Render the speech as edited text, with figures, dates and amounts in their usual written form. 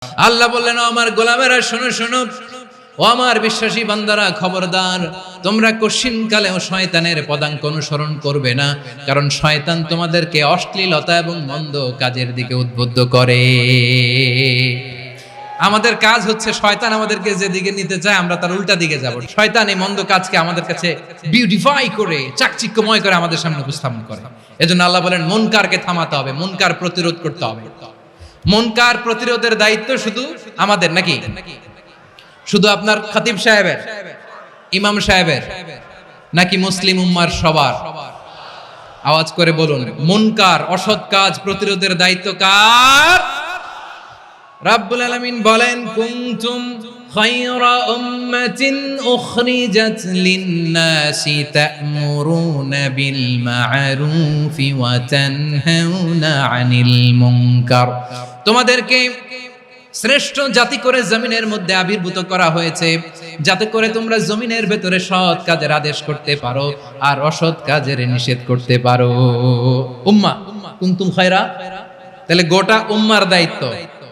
আল্লাহ বললেন, আমার গোলামেরা শোনো শোনো, ও আমার বিশ্বাসী বান্দারা খবরদার, তোমরা কশিনকালেও শয়তানের পদাঙ্ক অনুসরণ করবে না, কারণ শয়তান তোমাদেরকে অশ্লীলতা এবং মন্দ কাজের দিকে উদ্বুদ্ধ করে। আমাদের কাজ হচ্ছে শয়তান আমাদেরকে যেদিকে নিতে চায় আমরা তার উল্টা দিকে যাব। শয়তান এই মন্দ কাজকে আমাদের কাছে বিউটিফাই করে, চাকচিক্যময় করে আমাদের সামনে উপস্থাপন করে। এজন্য আল্লাহ বলেন, মুনকারকে থামাতে হবে, মুনকার প্রতিরোধ করতে হবে। মুনকার প্রতিরোধের দায়িত্ব শুধু আমাদের নাকি? শুধু আপনার খতিব সাহেবের, ইমাম সাহেবের, নাকি মুসলিম উম্মার সবার? আওয়াজ করে বলুন, মুনকার অসৎ কাজ প্রতিরোধের দায়িত্ব কার? রাব্বুল আলামিন বলেন, কুনতুম খায়রা উম্মাতিন উখরিজাত লিন-নাসি তা'মুরুনা বিল মা'রুফি ওয়া তানহাউনা আনিল মুনকার। তোমাদেরকে শ্রেষ্ঠ জাতি করে জমিনের মধ্যে আবির্ভূত করা হয়েছে, যাতে করে তোমরা জমিনের ভেতরে সৎ কাজের আদেশ করতে পারো আর অসৎ কাজের নিষেধ করতে পারো। উম্মাহ কুনতুম খায়রা, তাহলে গোটা উম্মার দায়িত্ব